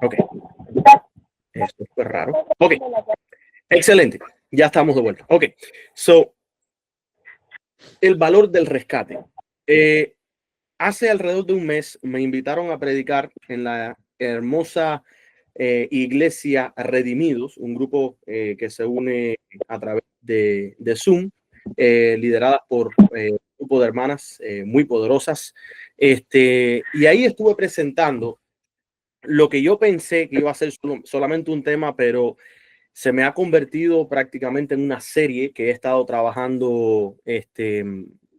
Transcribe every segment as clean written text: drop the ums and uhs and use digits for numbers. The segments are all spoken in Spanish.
Ok, esto fue raro. Ok, excelente. Ya estamos de vuelta. Ok, so, el valor del rescate. Hace alrededor de un mes me invitaron a predicar en la hermosa iglesia Redimidos, un grupo que se une a través de Zoom, liderada por un grupo de hermanas muy poderosas. Y ahí estuve presentando lo que yo pensé que iba a ser solamente un tema, pero se me ha convertido prácticamente en una serie que he estado trabajando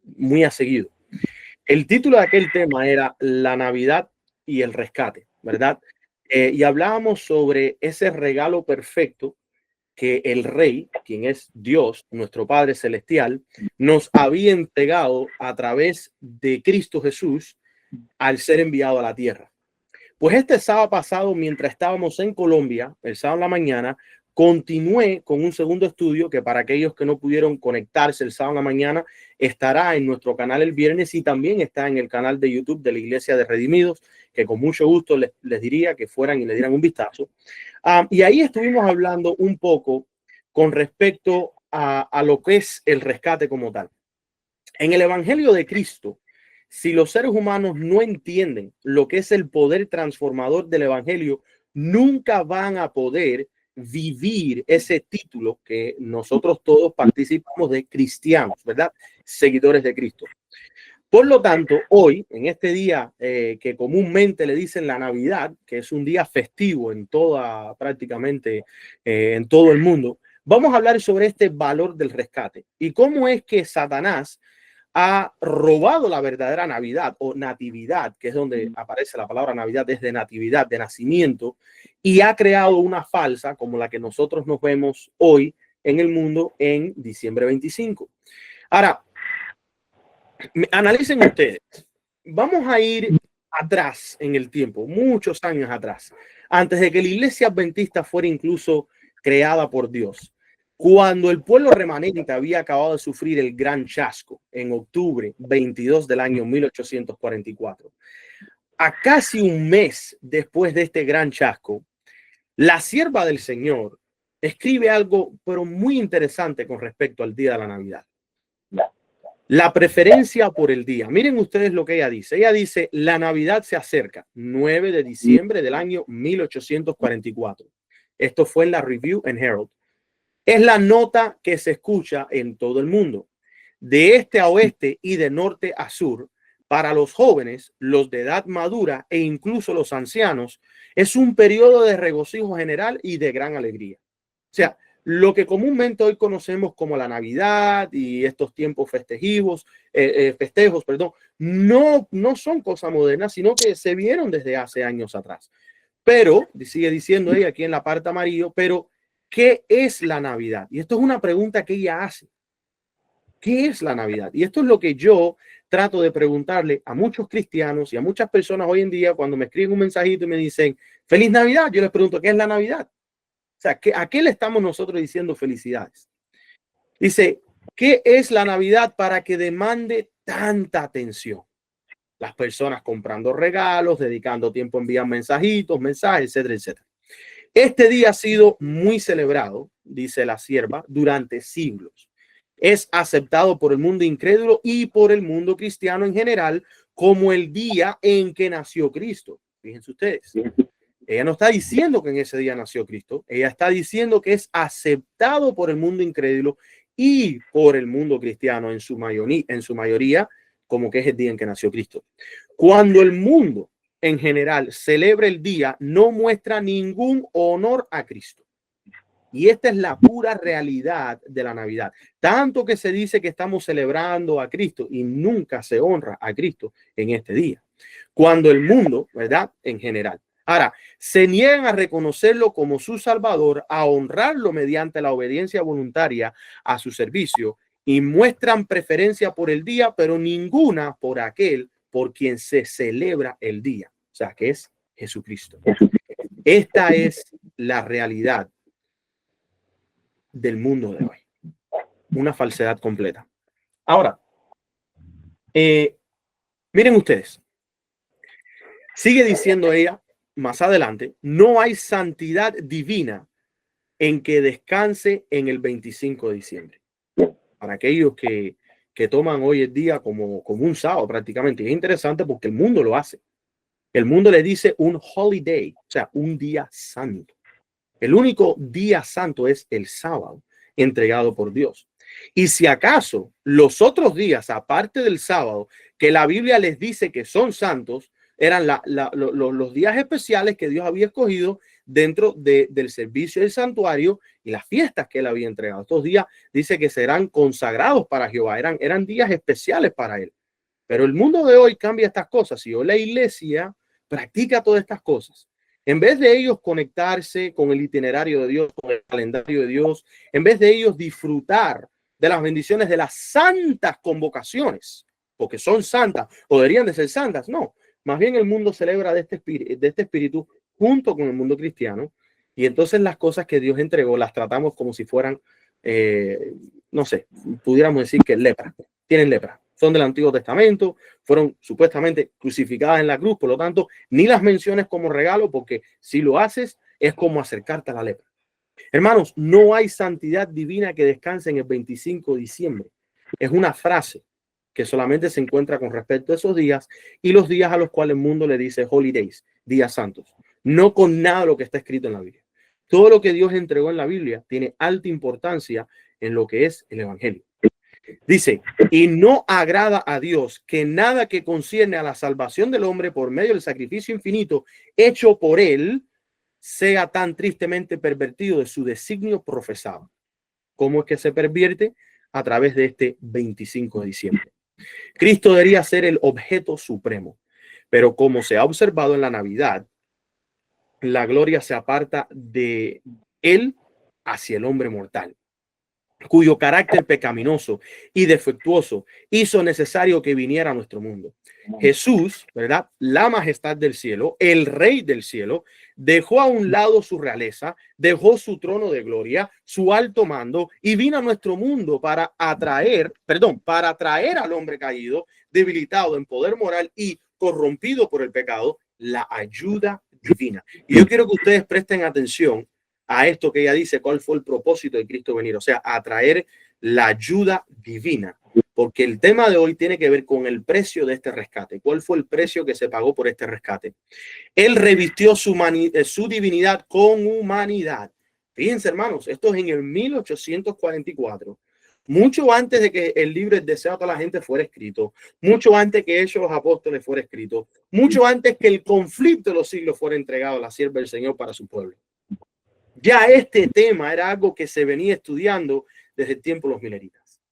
muy a seguido. El título de aquel tema era La Navidad y el rescate, ¿verdad? Y hablábamos sobre ese regalo perfecto que el Rey, quien es Dios, nuestro Padre Celestial, nos había entregado a través de Cristo Jesús al ser enviado a la tierra. Pues este sábado pasado, mientras estábamos en Colombia, el sábado en la mañana, continué con un segundo estudio que para aquellos que no pudieron conectarse el sábado en la mañana, estará en nuestro canal el viernes y también está en el canal de YouTube de la Iglesia de Redimidos, que con mucho gusto les diría que fueran y le dieran un vistazo. Y ahí estuvimos hablando un poco con respecto a lo que es el rescate como tal. En el Evangelio de Cristo, si los seres humanos no entienden lo que es el poder transformador del Evangelio, nunca van a poder vivir ese título que nosotros todos participamos de cristianos, ¿verdad? Seguidores de Cristo. Por lo tanto, hoy, en este día que comúnmente le dicen la Navidad, que es un día festivo en prácticamente en todo el mundo, vamos a hablar sobre este valor del rescate y cómo es que Satanás ha robado la verdadera Navidad o natividad, que es donde aparece la palabra Navidad, desde natividad, de nacimiento, y ha creado una falsa como la que nosotros nos vemos hoy en el mundo en diciembre 25. Ahora, analicen ustedes, vamos a ir atrás en el tiempo, muchos años atrás, antes de que la iglesia adventista fuera incluso creada por Dios. Cuando el pueblo remanente había acabado de sufrir el gran chasco en octubre 22 del año 1844, a casi un mes después de este gran chasco, la sierva del Señor escribe algo, pero muy interesante con respecto al día de la Navidad. La preferencia por el día. Miren ustedes lo que ella dice. Ella dice, la Navidad se acerca, 9 de diciembre del año 1844. Esto fue en la Review and Herald. Es la nota que se escucha en todo el mundo, de este a oeste y de norte a sur. Para los jóvenes, los de edad madura e incluso los ancianos, es un periodo de regocijo general y de gran alegría. O sea, lo que comúnmente hoy conocemos como la Navidad y estos tiempos festejos, perdón, no son cosas modernas, sino que se vieron desde hace años atrás. Pero, sigue diciendo ella aquí en la parte amarillo, pero ¿qué es la Navidad? Y esto es una pregunta que ella hace. ¿Qué es la Navidad? Y esto es lo que yo trato de preguntarle a muchos cristianos y a muchas personas hoy en día cuando me escriben un mensajito y me dicen feliz Navidad. Yo les pregunto, ¿qué es la Navidad? O sea, ¿a qué le estamos nosotros diciendo felicidades? Dice, ¿qué es la Navidad para que demande tanta atención? Las personas comprando regalos, dedicando tiempo a enviar mensajitos, mensajes, etcétera, etcétera. Este día ha sido muy celebrado, dice la sierva, durante siglos. Es aceptado por el mundo incrédulo y por el mundo cristiano en general como el día en que nació Cristo. Fíjense ustedes. Ella no está diciendo que en ese día nació Cristo. Ella está diciendo que es aceptado por el mundo incrédulo y por el mundo cristiano en su mayoría, como que es el día en que nació Cristo. Cuando el mundo en general celebra el día, no muestra ningún honor a Cristo. Y esta es la pura realidad de la Navidad. Tanto que se dice que estamos celebrando a Cristo y nunca se honra a Cristo en este día. Cuando el mundo, ¿verdad? En general. Ahora, se niegan a reconocerlo como su Salvador, a honrarlo mediante la obediencia voluntaria a su servicio y muestran preferencia por el día, pero ninguna por aquel por quien se celebra el día. O sea, que es Jesucristo. Esta es la realidad del mundo de hoy. Una falsedad completa. Ahora, miren ustedes. Sigue diciendo ella más adelante, no hay santidad divina en que descanse en el 25 de diciembre. Para aquellos que toman hoy el día como un sábado prácticamente. Y es interesante porque el mundo lo hace. El mundo le dice un holiday, o sea, un día santo. El único día santo es el sábado, entregado por Dios. Y si acaso los otros días, aparte del sábado, que la Biblia les dice que son santos, eran los días especiales que Dios había escogido dentro del servicio del santuario y las fiestas que él había entregado. Estos días dice que serán consagrados para Jehová, eran días especiales para él. Pero el mundo de hoy cambia estas cosas. Y hoy la iglesia practica todas estas cosas. En vez de ellos conectarse con el itinerario de Dios, con el calendario de Dios, en vez de ellos disfrutar de las bendiciones de las santas convocaciones, porque son santas o deberían de ser santas, no. Más bien el mundo celebra de este espíritu junto con el mundo cristiano. Y entonces las cosas que Dios entregó las tratamos como si fueran, no sé, pudiéramos decir que lepra. Tienen lepra. Son del Antiguo Testamento, fueron supuestamente crucificadas en la cruz, por lo tanto, ni las menciones como regalo, porque si lo haces es como acercarte a la lepra. Hermanos, no hay santidad divina que descanse en el 25 de diciembre. Es una frase que solamente se encuentra con respecto a esos días y los días a los cuales el mundo le dice holidays, días santos, no con nada de lo que está escrito en la Biblia. Todo lo que Dios entregó en la Biblia tiene alta importancia en lo que es el Evangelio. Dice, y no agrada a Dios que nada que concierne a la salvación del hombre por medio del sacrificio infinito hecho por él sea tan tristemente pervertido de su designio profesado. ¿Cómo es que se pervierte? A través de este 25 de diciembre. Cristo debería ser el objeto supremo, pero como se ha observado en la Navidad, la gloria se aparta de él hacia el hombre mortal, cuyo carácter pecaminoso y defectuoso hizo necesario que viniera a nuestro mundo. Jesús, ¿verdad? La majestad del cielo, el rey del cielo, dejó a un lado su realeza, dejó su trono de gloria, su alto mando y vino a nuestro mundo para atraer al hombre caído, debilitado en poder moral y corrompido por el pecado, la ayuda divina. Y yo quiero que ustedes presten atención a esto que ella dice, cuál fue el propósito de Cristo venir, o sea, atraer la ayuda divina, porque el tema de hoy tiene que ver con el precio de este rescate. ¿Cuál fue el precio que se pagó por este rescate? Él revistió su divinidad con humanidad. Fíjense, hermanos, esto es en el 1844, mucho antes de que el libro El deseo de toda la gente fuera escrito, mucho antes que Hechos de los Apóstoles fuera escrito, mucho antes que el conflicto de los siglos fuera entregado a la sierva del Señor para su pueblo. Ya este tema era algo que se venía estudiando desde el tiempo de los milenitas,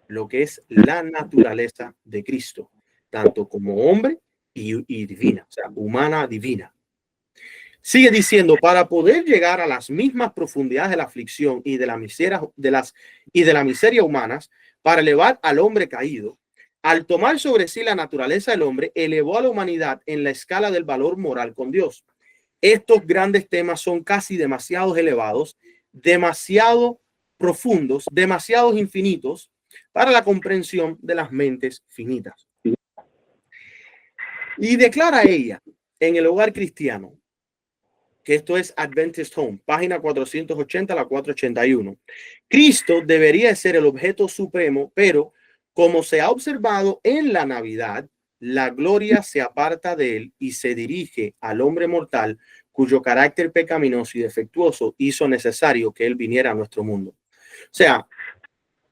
lo que es la naturaleza de Cristo, tanto como hombre y divina, o sea, humana divina. Sigue diciendo, para poder llegar a las mismas profundidades de la aflicción y de la miseria humanas, para elevar al hombre caído, al tomar sobre sí la naturaleza del hombre, elevó a la humanidad en la escala del valor moral con Dios. Estos grandes temas son casi demasiado elevados, demasiado profundos, demasiado infinitos para la comprensión de las mentes finitas. Y declara ella en el hogar cristiano, que esto es Adventist Home, página 480 a la 481. Cristo debería ser el objeto supremo, pero como se ha observado en la Navidad, la gloria se aparta de él y se dirige al hombre mortal, cuyo carácter pecaminoso y defectuoso hizo necesario que él viniera a nuestro mundo. O sea,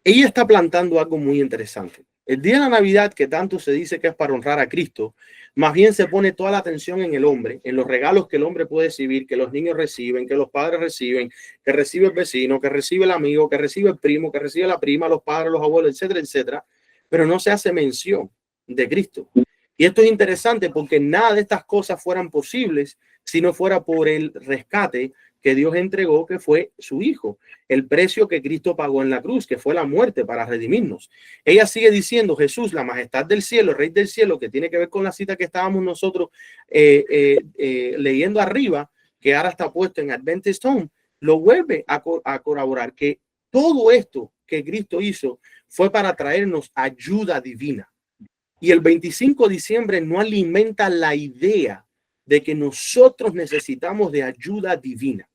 ella está plantando algo muy interesante. El día de la Navidad, que tanto se dice que es para honrar a Cristo, más bien se pone toda la atención en el hombre, en los regalos que el hombre puede recibir, que los niños reciben, que los padres reciben, que recibe el vecino, que recibe el amigo, que recibe el primo, que recibe la prima, los padres, los abuelos, etcétera, etcétera. Pero no se hace mención de Cristo. Y esto es interesante porque nada de estas cosas fueran posibles si no fuera por el rescate que Dios entregó, que fue su hijo, el precio que Cristo pagó en la cruz, que fue la muerte para redimirnos. Ella sigue diciendo, Jesús, la majestad del cielo, el rey del cielo, que tiene que ver con la cita que estábamos nosotros leyendo arriba, que ahora está puesto en Adventist Home, lo vuelve a corroborar que todo esto que Cristo hizo fue para traernos ayuda divina. Y el 25 de diciembre no alimenta la idea de que nosotros necesitamos de ayuda divina.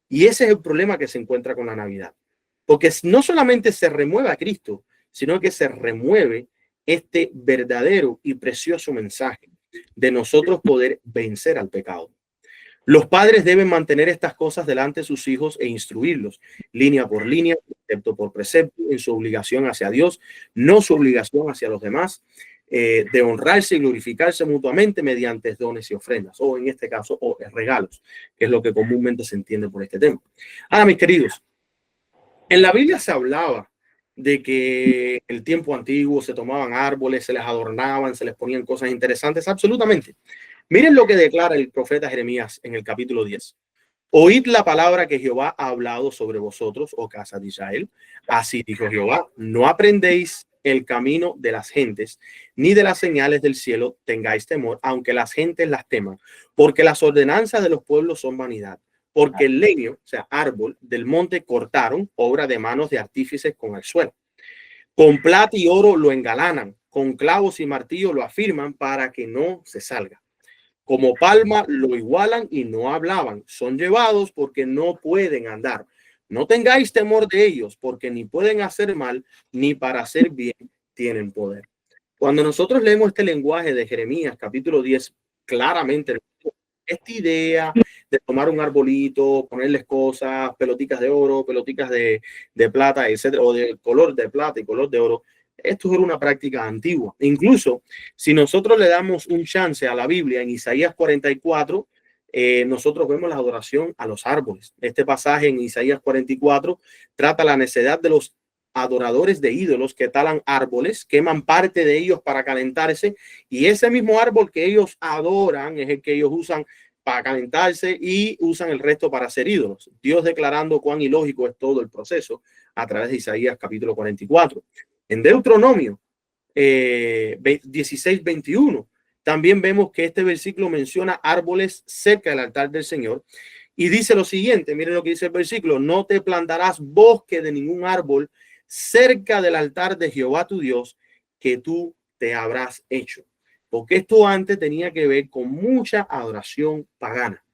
Y ese es el problema que se encuentra con la Navidad. Porque no solamente se remueve a Cristo, sino que se remueve este verdadero y precioso mensaje de nosotros poder vencer al pecado. Los padres deben mantener estas cosas delante de sus hijos e instruirlos, línea por línea, precepto por precepto, en su obligación hacia Dios, no su obligación hacia los demás, de honrarse y glorificarse mutuamente mediante dones y ofrendas, o en este caso, o regalos, que es lo que comúnmente se entiende por este tema. Ahora, mis queridos, en la Biblia se hablaba de que en el tiempo antiguo se tomaban árboles, se les adornaban, se les ponían cosas interesantes, absolutamente. Miren lo que declara el profeta Jeremías en el capítulo 10. Oíd la palabra que Jehová ha hablado sobre vosotros, oh casa de Israel. Así dijo Jehová, no aprendéis el camino de las gentes, ni de las señales del cielo tengáis temor, aunque las gentes las teman, porque las ordenanzas de los pueblos son vanidad. Porque el leño, o sea, árbol del monte cortaron, obra de manos de artífices con el suelo. Con plata y oro lo engalanan, con clavos y martillo lo afirman para que no se salga. Como palma lo igualan y no hablaban. Son llevados porque no pueden andar. No tengáis temor de ellos, porque ni pueden hacer mal, ni para hacer bien tienen poder. Cuando nosotros leemos este lenguaje de Jeremías, capítulo 10, claramente esta idea de tomar un arbolito, ponerles cosas, pelotitas de oro, pelotitas de plata, etcétera, o de color de plata y color de oro, esto era una práctica antigua. Incluso si nosotros le damos un chance a la Biblia en Isaías 44, nosotros vemos la adoración a los árboles. Este pasaje en Isaías 44 trata la necedad de los adoradores de ídolos que talan árboles, queman parte de ellos para calentarse, y ese mismo árbol que ellos adoran es el que ellos usan para calentarse y usan el resto para hacer ídolos. Dios declarando cuán ilógico es todo el proceso a través de Isaías capítulo 44. En Deuteronomio 16:21 también vemos que este versículo menciona árboles cerca del altar del Señor y dice lo siguiente, miren lo que dice el versículo: no te plantarás bosque de ningún árbol cerca del altar de Jehová tu Dios que tú te habrás hecho. Porque esto antes tenía que ver con mucha adoración pagana.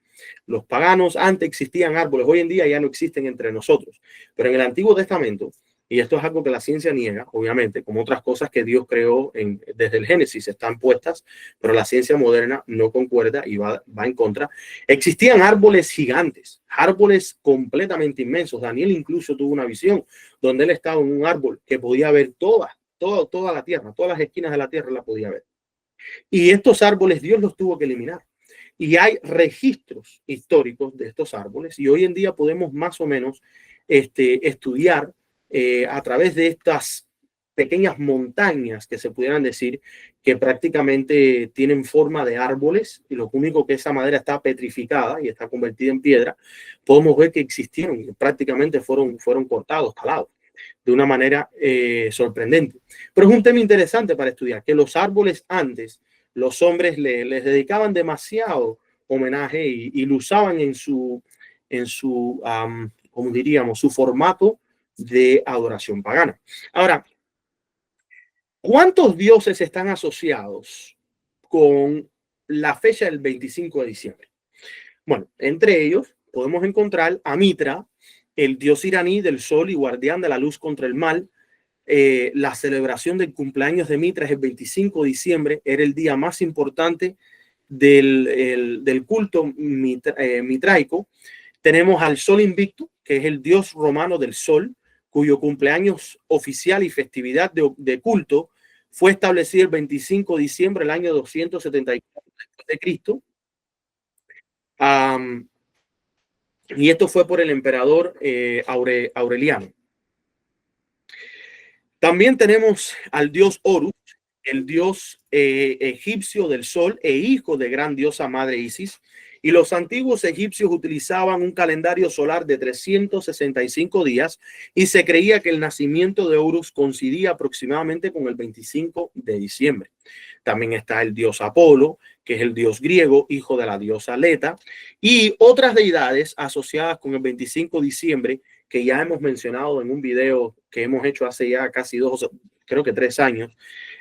Los paganos antes existían árboles, hoy en día ya no existen entre nosotros, pero en el Antiguo Testamento, y esto es algo que la ciencia niega, obviamente, como otras cosas que Dios creó desde el Génesis están puestas, pero la ciencia moderna no concuerda y va en contra. Existían árboles gigantes, árboles completamente inmensos. Daniel incluso tuvo una visión donde él estaba en un árbol que podía ver toda la tierra, todas las esquinas de la tierra la podía ver. Y estos árboles Dios los tuvo que eliminar. Y hay registros históricos de estos árboles y hoy en día podemos más o menos estudiar a través de estas pequeñas montañas que se pudieran decir que prácticamente tienen forma de árboles y lo único que esa madera está petrificada y está convertida en piedra, podemos ver que existieron y prácticamente fueron cortados, talados de una manera sorprendente. Pero es un tema interesante para estudiar, que los árboles antes, los hombres les dedicaban demasiado homenaje y lo usaban en su como diríamos, su formato de adoración pagana. Ahora, ¿cuántos dioses están asociados con la fecha del 25 de diciembre? Bueno, entre ellos podemos encontrar a Mitra, el dios iraní del sol y guardián de la luz contra el mal. La celebración del cumpleaños de Mitra es el 25 de diciembre, era el día más importante del culto mitraico. Tenemos al sol invicto, que es el dios romano del sol, cuyo cumpleaños oficial y festividad de culto fue establecido el 25 de diciembre del año 274 de Cristo. Y esto fue por el emperador Aureliano. También tenemos al dios Horus, el dios egipcio del sol e hijo de gran diosa madre Isis. Y los antiguos egipcios utilizaban un calendario solar de 365 días y se creía que el nacimiento de Horus coincidía aproximadamente con el 25 de diciembre. También está el dios Apolo, que es el dios griego, hijo de la diosa Leta, y otras deidades asociadas con el 25 de diciembre que ya hemos mencionado en un video que hemos hecho hace ya casi 3 años,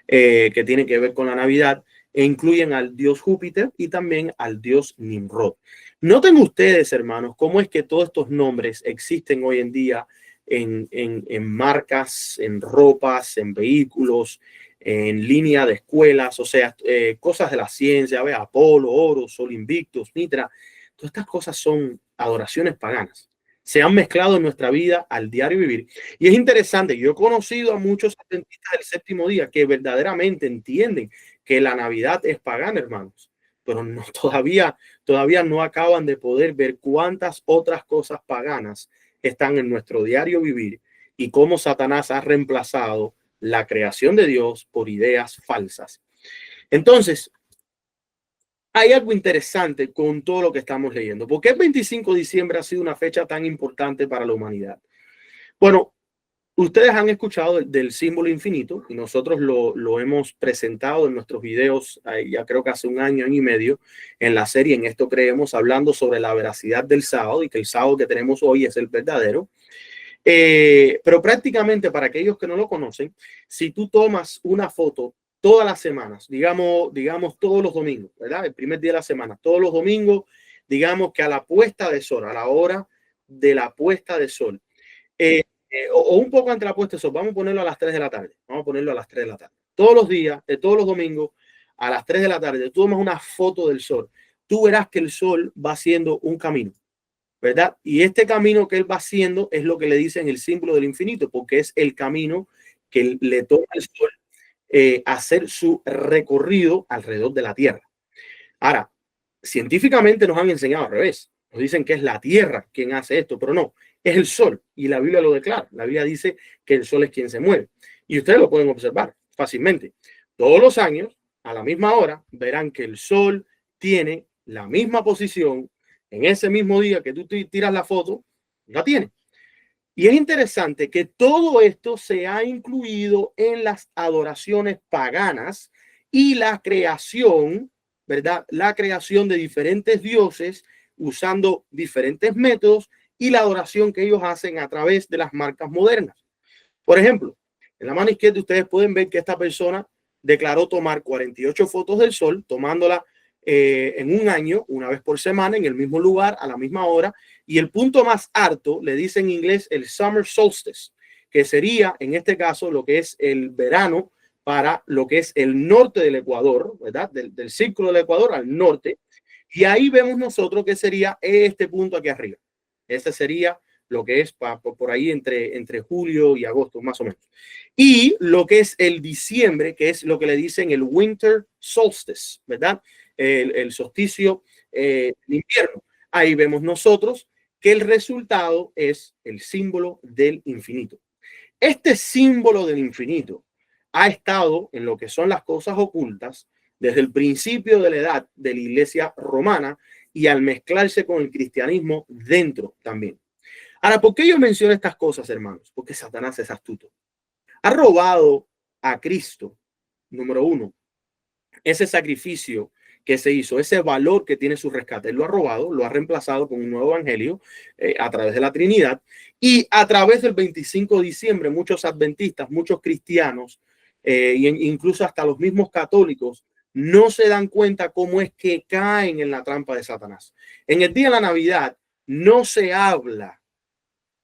que tiene que ver con la Navidad. e incluyen al dios Júpiter y también al dios Nimrod. Noten ustedes, hermanos, cómo es que todos estos nombres existen hoy en día en marcas, en ropas, en vehículos, en línea de escuelas, o sea, cosas de la ciencia, ¿ve? Apolo, Oro, Sol Invictus, Mitra. Todas estas cosas son adoraciones paganas. Se han mezclado en nuestra vida al diario vivir. Y es interesante, yo he conocido a muchos adventistas del séptimo día que verdaderamente entienden que la Navidad es pagana, hermanos, pero no, todavía no acaban de poder ver cuántas otras cosas paganas están en nuestro diario vivir y cómo Satanás ha reemplazado la creación de Dios por ideas falsas. Entonces, hay algo interesante con todo lo que estamos leyendo. ¿Por qué el 25 de diciembre ha sido una fecha tan importante para la humanidad? Bueno, ustedes han escuchado del símbolo infinito y nosotros lo hemos presentado en nuestros videos, ya creo que hace un año y medio, en la serie En Esto Creemos, hablando sobre la veracidad del sábado y que el sábado que tenemos hoy es el verdadero. Pero prácticamente para aquellos que no lo conocen, si tú tomas una foto todas las semanas, digamos todos los domingos, ¿verdad? El primer día de la semana, todos los domingos, digamos que a la puesta de sol, a la hora de la puesta de sol, o un poco antes de la puesta de sol, vamos a ponerlo a las 3 de la tarde, vamos a ponerlo a las 3 de la tarde. Todos los días, todos los domingos, a las 3 de la tarde, tú tomas una foto del sol, tú verás que el sol va haciendo un camino, ¿verdad? Y este camino que él va haciendo es lo que le dicen el símbolo del infinito, porque es el camino que le toma al sol hacer su recorrido alrededor de la Tierra. Ahora, científicamente nos han enseñado al revés. Nos dicen que es la Tierra quien hace esto, pero no, es el Sol. Y la Biblia lo declara. La Biblia dice que el Sol es quien se mueve. Y ustedes lo pueden observar fácilmente. Todos los años, a la misma hora, verán que el Sol tiene la misma posición en ese mismo día que tú tiras la foto, la tiene. Y es interesante que todo esto se ha incluido en las adoraciones paganas y la creación, ¿verdad? La creación de diferentes dioses usando diferentes métodos y la adoración que ellos hacen a través de las marcas modernas. Por ejemplo, en la mano izquierda ustedes pueden ver que esta persona declaró tomar 48 fotos del sol, tomándola en un año, una vez por semana, en el mismo lugar, a la misma hora. Y el punto más alto le dice en inglés el summer solstice, que sería en este caso lo que es el verano para lo que es el norte del Ecuador, ¿verdad? Del círculo del Ecuador al norte. Y ahí vemos nosotros que sería este punto aquí arriba. Ese sería lo que es por ahí entre julio y agosto, más o menos. Y lo que es el diciembre, que es lo que le dicen el winter solstice, ¿verdad? El solsticio de invierno. Ahí vemos nosotros que el resultado es el símbolo del infinito. Este símbolo del infinito ha estado en lo que son las cosas ocultas desde el principio de la edad de la iglesia romana y al mezclarse con el cristianismo dentro también. Ahora, ¿por qué yo menciono estas cosas, hermanos? Porque Satanás es astuto. Ha robado a Cristo, número uno, ese sacrificio que se hizo, ese valor que tiene su rescate. Él lo ha robado, lo ha reemplazado con un nuevo evangelio a través de la Trinidad. Y a través del 25 de diciembre, muchos adventistas, muchos cristianos, incluso hasta los mismos católicos, no se dan cuenta cómo es que caen en la trampa de Satanás. En el día de la Navidad no se habla.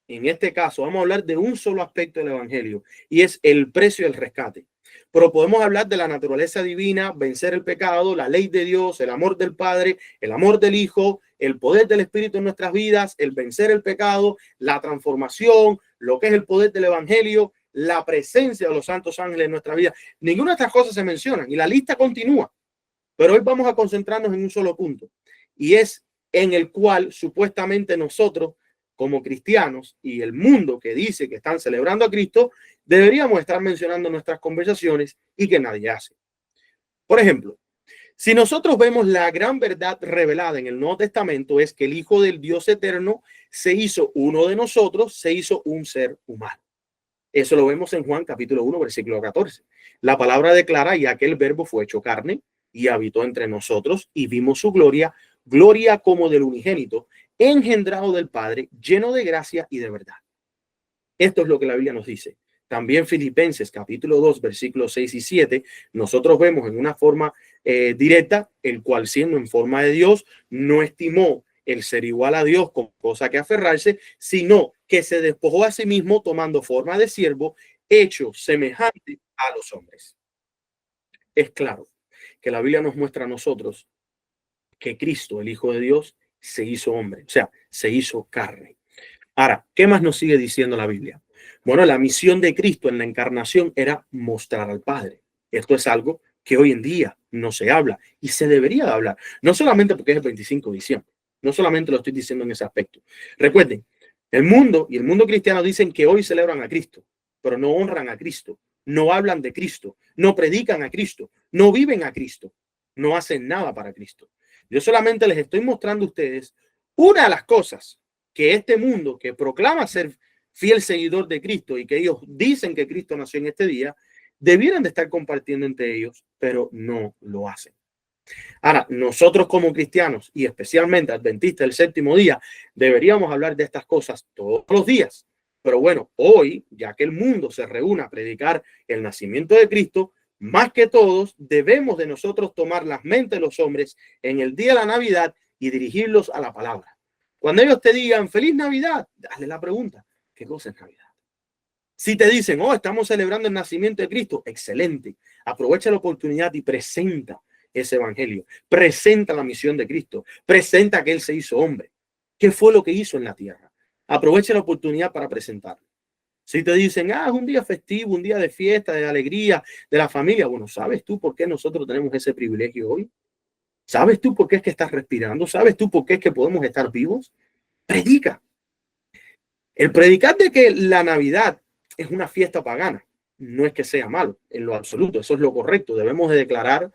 En este caso, vamos a hablar de un solo aspecto del evangelio y es el precio del rescate. Pero podemos hablar de la naturaleza divina, vencer el pecado, la ley de Dios, el amor del Padre, el amor del Hijo, el poder del Espíritu en nuestras vidas, el vencer el pecado, la transformación, lo que es el poder del evangelio, la presencia de los santos ángeles en nuestra vida. Ninguna de estas cosas se mencionan y la lista continúa. Pero hoy vamos a concentrarnos en un solo punto y es en el cual supuestamente nosotros como cristianos y el mundo que dice que están celebrando a Cristo, deberíamos estar mencionando en nuestras conversaciones y que nadie hace. Por ejemplo, si nosotros vemos la gran verdad revelada en el Nuevo Testamento es que el Hijo del Dios eterno se hizo uno de nosotros, se hizo un ser humano. Eso lo vemos en Juan capítulo 1, versículo 14. La palabra declara, y aquel verbo fue hecho carne y habitó entre nosotros y vimos su gloria, gloria como del unigénito, engendrado del Padre, lleno de gracia y de verdad. Esto es lo que la Biblia nos dice. también Filipenses capítulo 2, versículos 6 y 7, nosotros vemos en una forma directa, el cual siendo en forma de Dios, no estimó el ser igual a Dios con cosa que aferrarse, sino que se despojó a sí mismo tomando forma de siervo, hecho semejante a los hombres. Es claro que la Biblia nos muestra a nosotros que Cristo, el Hijo de Dios, se hizo hombre, o sea, se hizo carne. Ahora, ¿qué más nos sigue diciendo la Biblia? Bueno, la misión de Cristo en la encarnación era mostrar al Padre. Esto es algo que hoy en día no se habla y se debería de hablar, no solamente porque es el 25 de diciembre, no solamente lo estoy diciendo en ese aspecto. Recuerden, el mundo y el mundo cristiano dicen que hoy celebran a Cristo, pero no honran a Cristo, no hablan de Cristo, no predican a Cristo, no viven a Cristo, no hacen nada para Cristo. Yo solamente les estoy mostrando a ustedes una de las cosas que este mundo que proclama ser fiel seguidor de Cristo y que ellos dicen que Cristo nació en este día, debieran de estar compartiendo entre ellos, pero no lo hacen. Ahora, nosotros como cristianos y especialmente adventistas del séptimo día, deberíamos hablar de estas cosas todos los días. Pero bueno, hoy, ya que el mundo se reúne a predicar el nacimiento de Cristo, más que todos, debemos de nosotros tomar las mentes de los hombres en el día de la Navidad y dirigirlos a la palabra. Cuando ellos te digan feliz Navidad, hazle la pregunta, ¿qué cosa es Navidad? Si te dicen, oh, estamos celebrando el nacimiento de Cristo, excelente. Aprovecha la oportunidad y presenta ese evangelio. Presenta la misión de Cristo. Presenta que Él se hizo hombre. ¿Qué fue lo que hizo en la tierra? Aprovecha la oportunidad para presentarlo. Si te dicen, es un día festivo, un día de fiesta, de alegría, de la familia, bueno, ¿sabes tú por qué nosotros tenemos ese privilegio hoy? ¿Sabes tú por qué es que estás respirando? ¿Sabes tú por qué es que podemos estar vivos? Predica. El predicar de que la Navidad es una fiesta pagana no es que sea malo en lo absoluto, eso es lo correcto. Debemos de declarar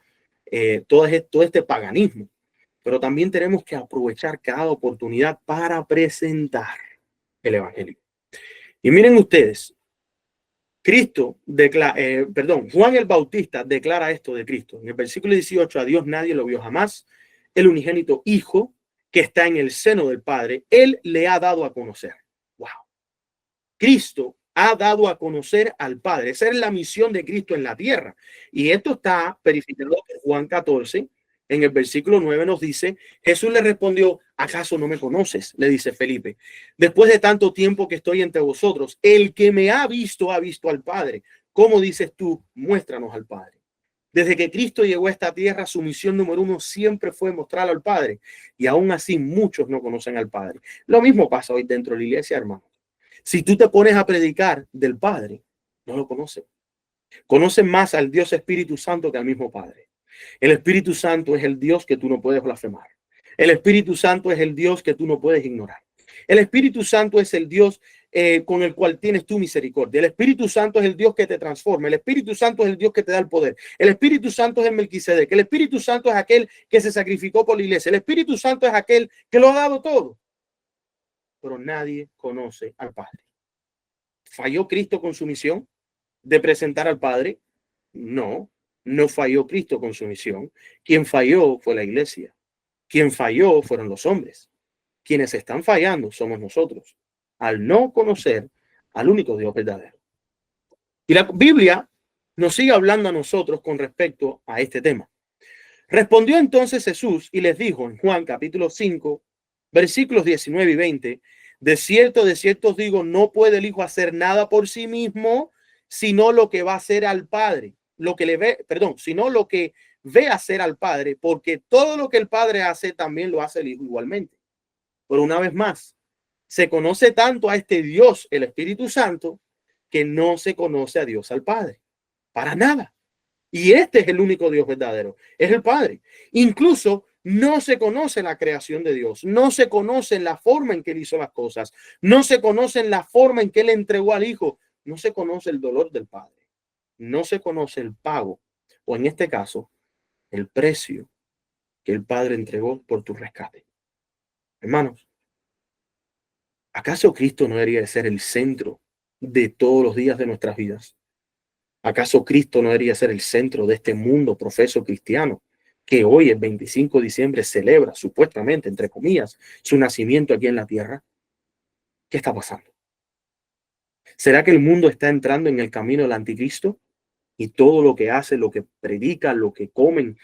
todo este paganismo, pero también tenemos que aprovechar cada oportunidad para presentar el evangelio. Y miren ustedes, Juan el Bautista declara esto de Cristo. En el versículo 18, a Dios nadie lo vio jamás. El unigénito Hijo que está en el seno del Padre, Él le ha dado a conocer. Wow. Cristo ha dado a conocer al Padre. Esa es la misión de Cristo en la tierra. Y esto está verificado en Juan 14. En el versículo 9 nos dice, Jesús le respondió, ¿acaso no me conoces? Le dice Felipe, después de tanto tiempo que estoy entre vosotros, el que me ha visto al Padre. ¿Cómo dices tú? Muéstranos al Padre. Desde que Cristo llegó a esta tierra, su misión número uno siempre fue mostrar al Padre. Y aún así muchos no conocen al Padre. Lo mismo pasa hoy dentro de la iglesia, hermano. Si tú te pones a predicar del Padre, no lo conocen. Conocen más al Dios Espíritu Santo que al mismo Padre. El Espíritu Santo es el Dios que tú no puedes blasfemar. El Espíritu Santo es el Dios que tú no puedes ignorar. El Espíritu Santo es el Dios con el cual tienes tu misericordia. El Espíritu Santo es el Dios que te transforma. El Espíritu Santo es el Dios que te da el poder. El Espíritu Santo es el Melquisedec. El Espíritu Santo es aquel que se sacrificó por la iglesia. El Espíritu Santo es aquel que lo ha dado todo. Pero nadie conoce al Padre. ¿Falló Cristo con su misión de presentar al Padre? No, no falló Cristo con su misión. Quien falló fue la iglesia. Quien falló fueron los hombres. Quienes están fallando somos nosotros, al no conocer al único Dios verdadero. Y la Biblia nos sigue hablando a nosotros con respecto a este tema. Respondió entonces Jesús y les dijo en Juan capítulo 5, versículos 19 y 20, de cierto os digo, no puede el Hijo hacer nada por sí mismo, sino lo que va a hacer al Padre, sino lo que ve hacer al Padre, porque todo lo que el Padre hace también lo hace el Hijo igualmente. Pero una vez más, se conoce tanto a este Dios, el Espíritu Santo, que no se conoce a Dios al Padre, para nada. Y este es el único Dios verdadero, es el Padre. Incluso no se conoce la creación de Dios, no se conoce la forma en que Él hizo las cosas, no se conoce la forma en que Él entregó al Hijo, no se conoce el dolor del Padre, no se conoce el pago, o en este caso, el precio que el Padre entregó por tu rescate. Hermanos, ¿acaso Cristo no debería de ser el centro de todos los días de nuestras vidas? ¿Acaso Cristo no debería ser el centro de este mundo profeso cristiano que hoy, el 25 de diciembre, celebra supuestamente, entre comillas, su nacimiento aquí en la tierra? ¿Qué está pasando? ¿Será que el mundo está entrando en el camino del anticristo? Y todo lo que hace, lo que predica, lo que comen,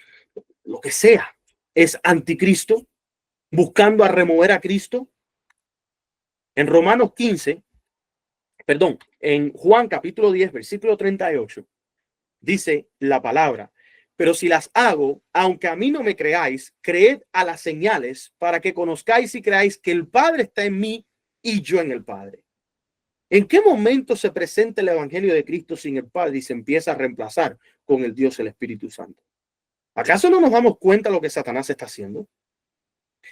lo que sea, es anticristo, buscando a remover a Cristo. En Romanos 15, perdón, en Juan capítulo 10, versículo 38, dice la palabra: pero si las hago, aunque a mí no me creáis, creed a las señales, para que conozcáis y creáis que el Padre está en mí y yo en el Padre. ¿En qué momento se presenta el evangelio de Cristo sin el Padre y se empieza a reemplazar con el Dios, el Espíritu Santo? ¿Acaso no nos damos cuenta de lo que Satanás está haciendo?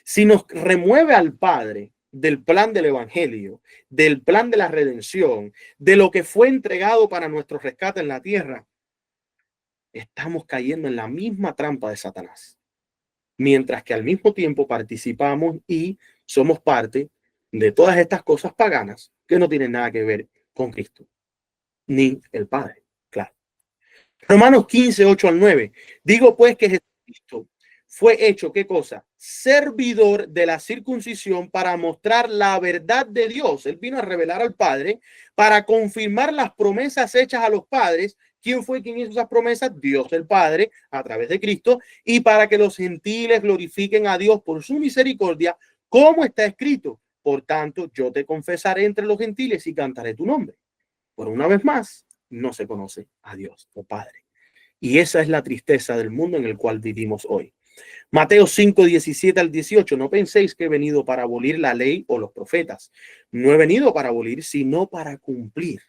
Si nos remueve al Padre del plan del evangelio, del plan de la redención, de lo que fue entregado para nuestro rescate en la tierra, estamos cayendo en la misma trampa de Satanás. Mientras que al mismo tiempo participamos y somos parte de todas estas cosas paganas que no tienen nada que ver con Cristo, ni el Padre, claro. Romanos 15, 8 al 9. Digo pues que Jesucristo fue hecho, ¿qué cosa? Servidor de la circuncisión para mostrar la verdad de Dios. Él vino a revelar al Padre para confirmar las promesas hechas a los padres. ¿Quién fue quien hizo esas promesas? Dios el Padre, a través de Cristo, y para que los gentiles glorifiquen a Dios por su misericordia, como está escrito: por tanto, yo te confesaré entre los gentiles y cantaré tu nombre. Por una vez más, no se conoce a Dios, el Padre. Y esa es la tristeza del mundo en el cual vivimos hoy. Mateo 5, 17 al 18. No penséis que he venido para abolir la ley o los profetas. No he venido para abolir, sino para cumplir.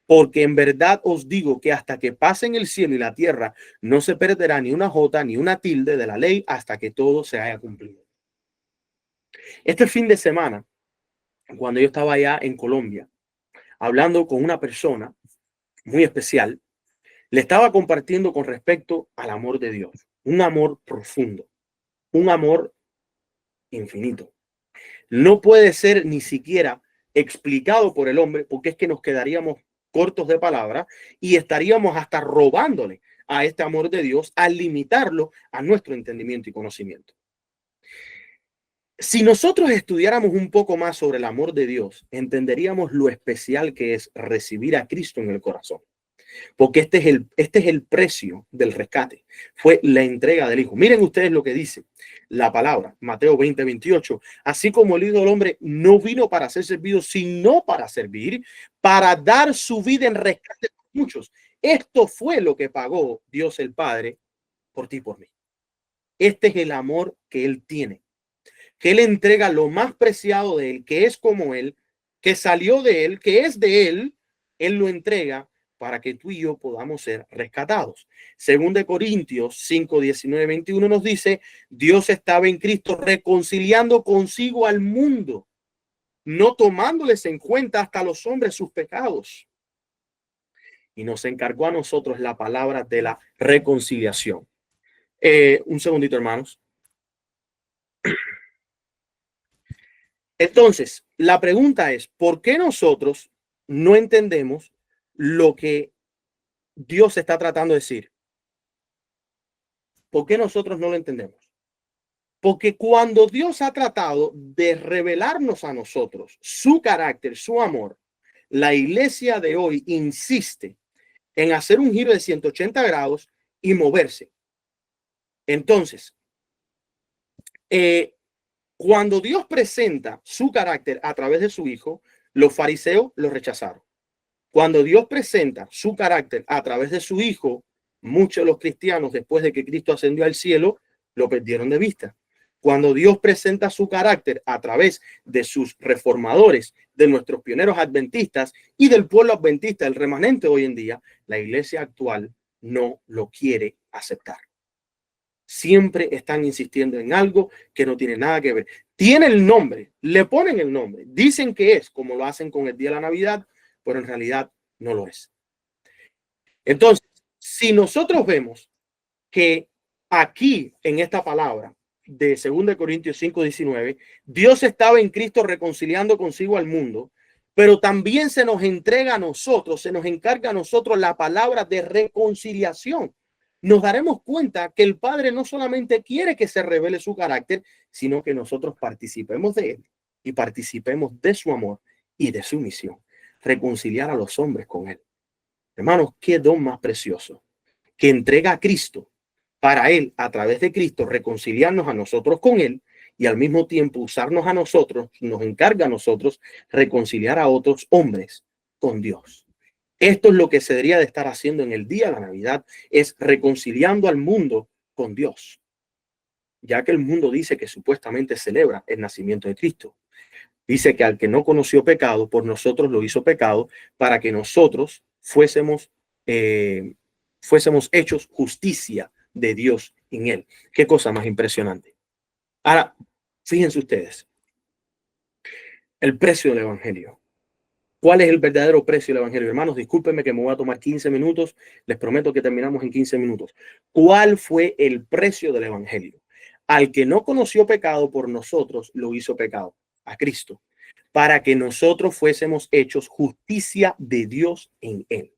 Porque en verdad os digo que hasta que pasen el cielo y la tierra, no se perderá ni una jota ni una tilde de la ley hasta que todo se haya cumplido. Este fin de semana, cuando yo estaba allá en Colombia, hablando con una persona muy especial, le estaba compartiendo con respecto al amor de Dios, un amor profundo, un amor infinito. No puede ser ni siquiera explicado por el hombre, porque es que nos quedaríamos cortos de palabras y estaríamos hasta robándole a este amor de Dios al limitarlo a nuestro entendimiento y conocimiento. Si nosotros estudiáramos un poco más sobre el amor de Dios, entenderíamos lo especial que es recibir a Cristo en el corazón. Porque este es el precio del rescate. Fue la entrega del Hijo. Miren ustedes lo que dice la palabra, Mateo 20, 28. Así como el Hijo del Hombre no vino para ser servido, sino para servir, para dar su vida en rescate por muchos. Esto fue lo que pagó Dios el Padre por ti y por mí. Este es el amor que Él tiene. Que Él entrega lo más preciado de Él, que es como Él, que salió de Él, que es de Él. Él lo entrega para que tú y yo podamos ser rescatados. Según de Corintios 5, 19, 21 nos dice: Dios estaba en Cristo reconciliando consigo al mundo, no tomándoles en cuenta hasta los hombres sus pecados. Y nos encargó a nosotros la palabra de la reconciliación. Un segundito, hermanos. Entonces, la pregunta es, ¿por qué nosotros no entendemos lo que Dios está tratando de decir? ¿Por qué nosotros no lo entendemos? Porque cuando Dios ha tratado de revelarnos a nosotros su carácter, su amor, la iglesia de hoy insiste en hacer un giro de 180 grados y moverse. Entonces, cuando Dios presenta su carácter a través de su Hijo, los fariseos lo rechazaron. Cuando Dios presenta su carácter a través de su Hijo, muchos de los cristianos, después de que Cristo ascendió al cielo, lo perdieron de vista. Cuando Dios presenta su carácter a través de sus reformadores, de nuestros pioneros adventistas y del pueblo adventista, el remanente hoy en día, la iglesia actual no lo quiere aceptar. Siempre están insistiendo en algo que no tiene nada que ver. Tiene el nombre, le ponen el nombre, dicen que es, como lo hacen con el día de la Navidad, pero en realidad no lo es. Entonces, si nosotros vemos que aquí en esta palabra de 2 Corintios 5, 19, Dios estaba en Cristo reconciliando consigo al mundo, pero también se nos entrega a nosotros, se nos encarga a nosotros la palabra de reconciliación. Nos daremos cuenta que el Padre no solamente quiere que se revele su carácter, sino que nosotros participemos de él y participemos de su amor y de su misión. reconciliar a los hombres con él. Hermanos, qué don más precioso que entrega a Cristo para él, a través de Cristo, reconciliarnos a nosotros con él y al mismo tiempo usarnos a nosotros, nos encarga a nosotros reconciliar a otros hombres con Dios. Esto es lo que se debería de estar haciendo en el día de la Navidad, es reconciliando al mundo con Dios, ya que el mundo dice que supuestamente celebra el nacimiento de Cristo. Dice que al que no conoció pecado, por nosotros lo hizo pecado, para que nosotros fuésemos hechos justicia de Dios en él. Qué cosa más impresionante. Ahora, fíjense ustedes, el precio del evangelio. ¿Cuál es el verdadero precio del evangelio? Hermanos, discúlpenme que me voy a tomar 15 minutos. Les prometo que terminamos en 15 minutos. ¿Cuál fue el precio del evangelio? Al que no conoció pecado, por nosotros lo hizo pecado, a Cristo, para que nosotros fuésemos hechos justicia de Dios en él.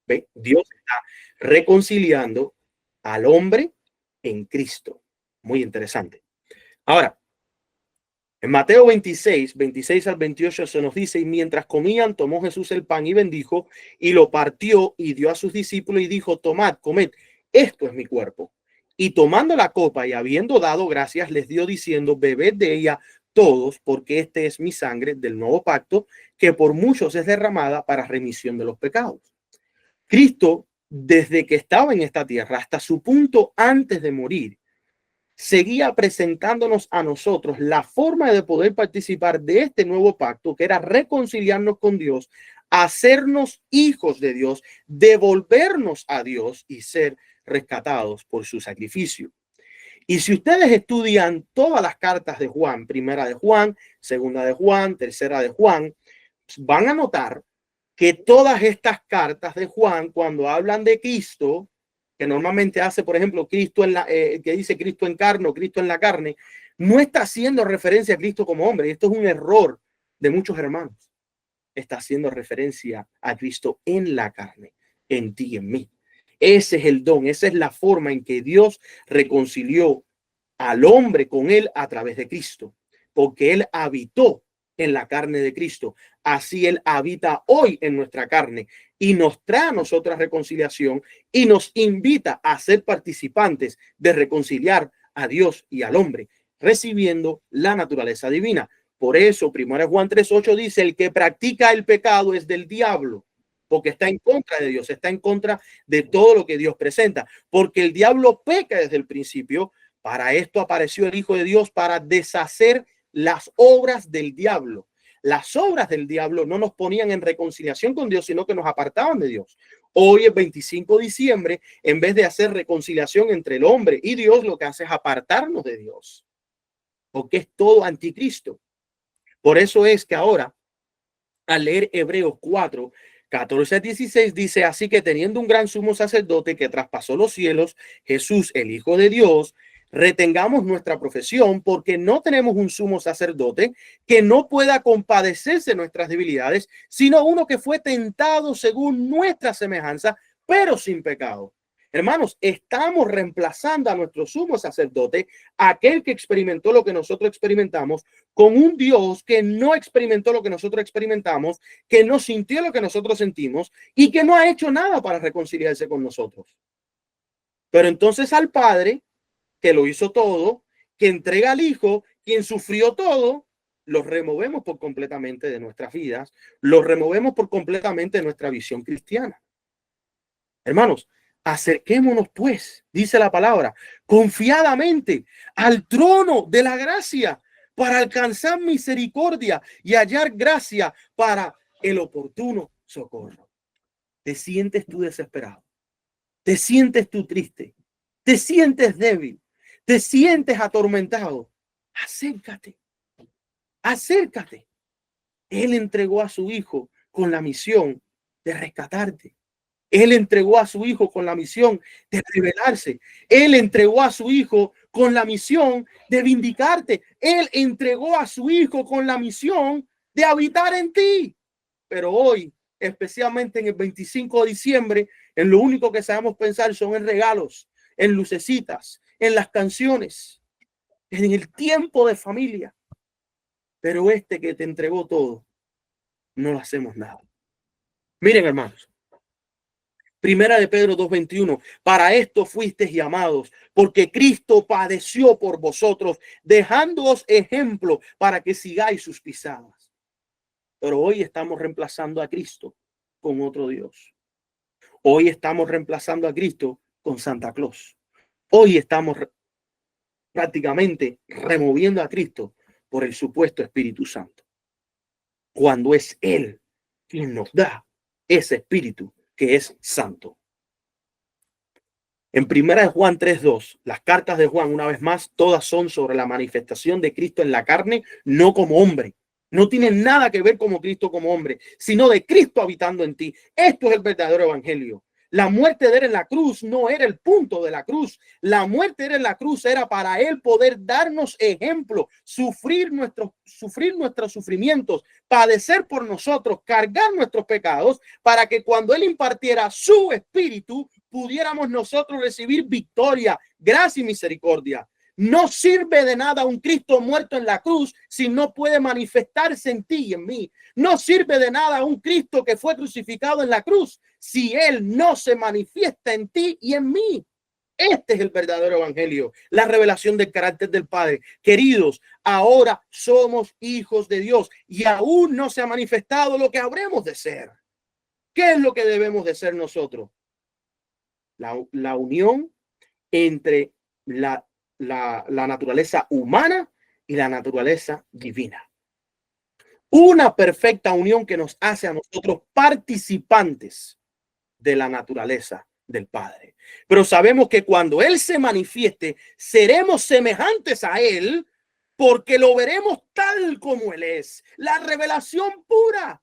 ¿Ve? Dios está reconciliando al hombre en Cristo. Muy interesante. Ahora, en Mateo 26 al 28 se nos dice, y mientras comían, tomó Jesús el pan y bendijo, y lo partió y dio a sus discípulos y dijo, tomad, comed, esto es mi cuerpo. Y tomando la copa y habiendo dado gracias, les dio diciendo, bebed de ella todos, porque este es mi sangre del nuevo pacto, que por muchos es derramada para remisión de los pecados. Cristo, desde que estaba en esta tierra hasta su punto antes de morir, seguía presentándonos a nosotros la forma de poder participar de este nuevo pacto, que era reconciliarnos con Dios, hacernos hijos de Dios, devolvernos a Dios y ser rescatados por su sacrificio. Y si ustedes estudian todas las cartas de Juan, primera de Juan, segunda de Juan, tercera de Juan, van a notar que todas estas cartas de Juan, cuando hablan de Cristo, que normalmente hace, por ejemplo, Cristo en la, que dice Cristo en carne o Cristo en la carne, no está haciendo referencia a Cristo como hombre. Esto es un error de muchos hermanos. Está haciendo referencia a Cristo en la carne, en ti y en mí. Ese es el don, esa es la forma en que Dios reconcilió al hombre con él a través de Cristo, porque él habitó en la carne de Cristo. Así él habita hoy en nuestra carne y nos trae a nosotros reconciliación y nos invita a ser participantes de reconciliar a Dios y al hombre, recibiendo la naturaleza divina. Por eso, 1 Juan 3:8 dice, el que practica el pecado es del diablo, porque está en contra de Dios, está en contra de todo lo que Dios presenta, porque el diablo peca desde el principio. Para esto apareció el Hijo de Dios, para deshacer las obras del diablo. Las obras del diablo no nos ponían en reconciliación con Dios, sino que nos apartaban de Dios. Hoy es 25 de diciembre, en vez de hacer reconciliación entre el hombre y Dios, lo que hace es apartarnos de Dios, porque es todo anticristo. Por eso es que ahora, al leer Hebreos 4, 14 a 16, dice, así que teniendo un gran sumo sacerdote que traspasó los cielos, Jesús, el Hijo de Dios, retengamos nuestra profesión, porque no tenemos un sumo sacerdote que no pueda compadecerse de nuestras debilidades, sino uno que fue tentado según nuestra semejanza, pero sin pecado. Hermanos, estamos reemplazando a nuestro sumo sacerdote, aquel que experimentó lo que nosotros experimentamos, con un Dios que no experimentó lo que nosotros experimentamos, que no sintió lo que nosotros sentimos y que no ha hecho nada para reconciliarse con nosotros. Pero entonces al Padre, que lo hizo todo, que entrega al Hijo, quien sufrió todo, lo removemos por completamente de nuestras vidas, lo removemos por completamente de nuestra visión cristiana. Hermanos, acerquémonos pues, dice la palabra, confiadamente al trono de la gracia para alcanzar misericordia y hallar gracia para el oportuno socorro. ¿Te sientes tú desesperado? ¿Te sientes tú triste? ¿Te sientes débil? ¿Te sientes atormentado? Acércate, acércate. Él entregó a su Hijo con la misión de rescatarte. Él entregó a su Hijo con la misión de revelarse. Él entregó a su Hijo con la misión de vindicarte. Él entregó a su Hijo con la misión de habitar en ti. Pero hoy, especialmente en el 25 de diciembre, en lo único que sabemos pensar son en regalos, en lucecitas, en las canciones, en el tiempo de familia. Pero este que te entregó todo, no lo hacemos nada. Miren, hermanos, Primera de Pedro 2:21, para esto fuisteis llamados, porque Cristo padeció por vosotros, dejándoos ejemplo para que sigáis sus pisadas. Pero hoy estamos reemplazando a Cristo con otro Dios. Hoy estamos reemplazando a Cristo con Santa Claus. Hoy estamos prácticamente removiendo a Cristo por el supuesto Espíritu Santo, cuando es Él quien nos da ese Espíritu que es santo. En Primera de Juan 3:2, las cartas de Juan, una vez más, todas son sobre la manifestación de Cristo en la carne, no como hombre. No tiene nada que ver como Cristo como hombre, sino de Cristo habitando en ti. Esto es el verdadero evangelio. La muerte de él en la cruz no era el punto de la cruz. La muerte de él en la cruz era para él poder darnos ejemplo, sufrir nuestros sufrimientos, padecer por nosotros, cargar nuestros pecados, para que cuando él impartiera su espíritu, pudiéramos nosotros recibir victoria, gracia y misericordia. No sirve de nada un Cristo muerto en la cruz si no puede manifestarse en ti y en mí. No sirve de nada un Cristo que fue crucificado en la cruz si él no se manifiesta en ti y en mí. Este es el verdadero evangelio, la revelación del carácter del Padre. Queridos, ahora somos hijos de Dios y aún no se ha manifestado lo que habremos de ser. ¿Qué es lo que debemos de ser nosotros? La unión entre la naturaleza humana y la naturaleza divina. Una perfecta unión que nos hace a nosotros participantes de la naturaleza del Padre. Pero sabemos que cuando Él se manifieste, seremos semejantes a Él porque lo veremos tal como Él es. La revelación pura.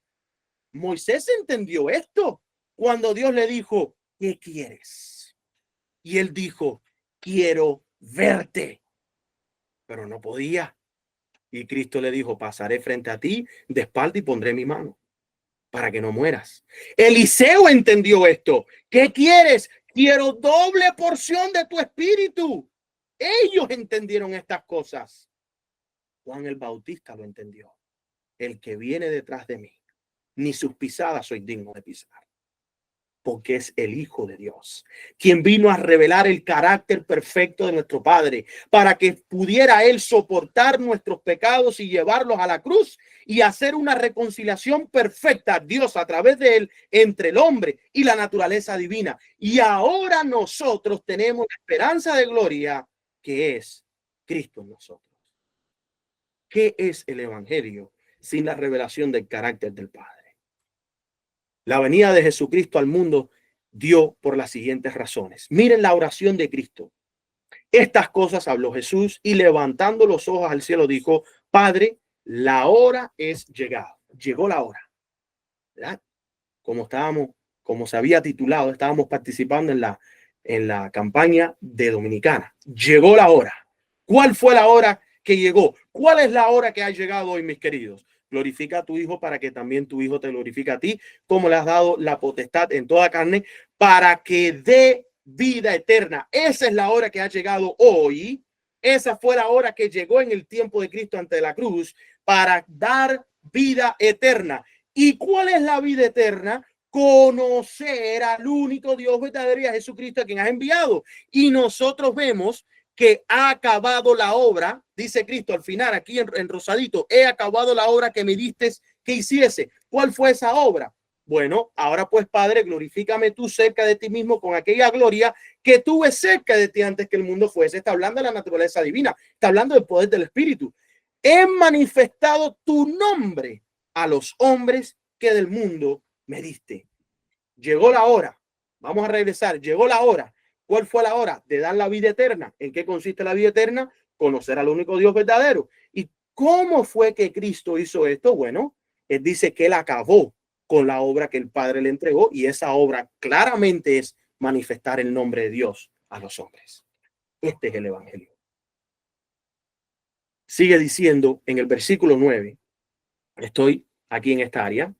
Moisés entendió esto cuando Dios le dijo, ¿qué quieres? Y él dijo, quiero verte, pero no podía. Y Cristo le dijo, pasaré frente a ti de espalda y pondré mi mano para que no mueras. Eliseo entendió esto. ¿Qué quieres? Quiero doble porción de tu espíritu. Ellos entendieron estas cosas. Juan el Bautista lo entendió. El que viene detrás de mí, ni sus pisadas soy digno de pisar, porque es el Hijo de Dios, quien vino a revelar el carácter perfecto de nuestro Padre, para que pudiera Él soportar nuestros pecados y llevarlos a la cruz y hacer una reconciliación perfecta, Dios a través de Él, entre el hombre y la naturaleza divina. Y ahora nosotros tenemos la esperanza de gloria, que es Cristo en nosotros. ¿Qué es el Evangelio sin la revelación del carácter del Padre? La venida de Jesucristo al mundo dio por las siguientes razones. Miren la oración de Cristo. Estas cosas habló Jesús y levantando los ojos al cielo dijo, Padre, la hora es llegada. Llegó la hora. ¿Verdad? Como se había titulado, estábamos participando en la campaña de Dominicana. Llegó la hora. ¿Cuál fue la hora que llegó? ¿Cuál es la hora que ha llegado hoy, mis queridos? Glorifica a tu Hijo para que también tu Hijo te glorifique a ti, como le has dado la potestad en toda carne, para que dé vida eterna. Esa es la hora que ha llegado hoy. Esa fue la hora que llegó en el tiempo de Cristo ante la cruz para dar vida eterna. ¿Y cuál es la vida eterna? Conocer al único Dios verdadero y a Jesucristo a quien has enviado. Y nosotros vemos que ha acabado la obra, dice Cristo al final aquí en rosadito, he acabado la obra que me diste que hiciese. ¿Cuál fue esa obra? Bueno, ahora pues, Padre, glorifícame tú cerca de ti mismo con aquella gloria que tuve cerca de ti antes que el mundo fuese. Está hablando de la naturaleza divina, está hablando del poder del Espíritu. He manifestado tu nombre a los hombres que del mundo me diste. Llegó la hora. Vamos a regresar. Llegó la hora. ¿Cuál fue la hora? De dar la vida eterna. ¿En qué consiste la vida eterna? Conocer al único Dios verdadero. ¿Y cómo fue que Cristo hizo esto? Bueno, él dice que él acabó con la obra que el Padre le entregó y esa obra claramente es manifestar el nombre de Dios a los hombres. Este es el Evangelio. Sigue diciendo en el versículo 9, estoy aquí en esta área,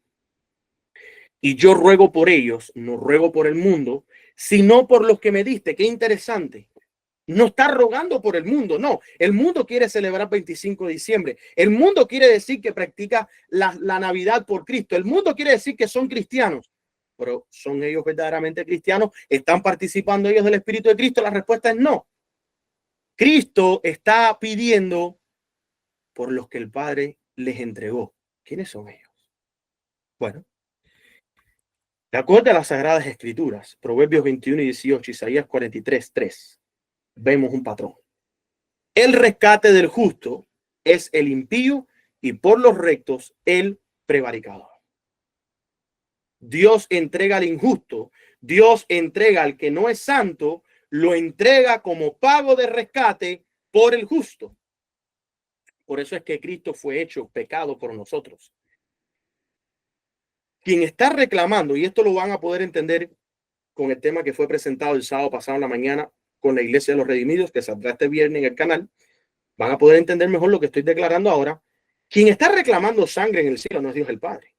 y yo ruego por ellos, no ruego por el mundo, sino por los que me diste. Qué interesante. No está rogando por el mundo, no. El mundo quiere celebrar 25 de diciembre. El mundo quiere decir que practica la Navidad por Cristo. El mundo quiere decir que son cristianos. Pero ¿son ellos verdaderamente cristianos? ¿Están participando ellos del Espíritu de Cristo? La respuesta es no. Cristo está pidiendo por los que el Padre les entregó. ¿Quiénes son ellos? Bueno, de acuerdo a las Sagradas Escrituras, Proverbios 21 y 18, Isaías 43, 3, vemos un patrón. El rescate del justo es el impío y por los rectos el prevaricador. Dios entrega al injusto, Dios entrega al que no es santo, lo entrega como pago de rescate por el justo. Por eso es que Cristo fue hecho pecado por nosotros. Quien está reclamando, y esto lo van a poder entender con el tema que fue presentado el sábado pasado en la mañana con la Iglesia de los Redimidos, que saldrá este viernes en el canal, van a poder entender mejor lo que estoy declarando ahora. Quien está reclamando sangre en el cielo no es Dios el Padre.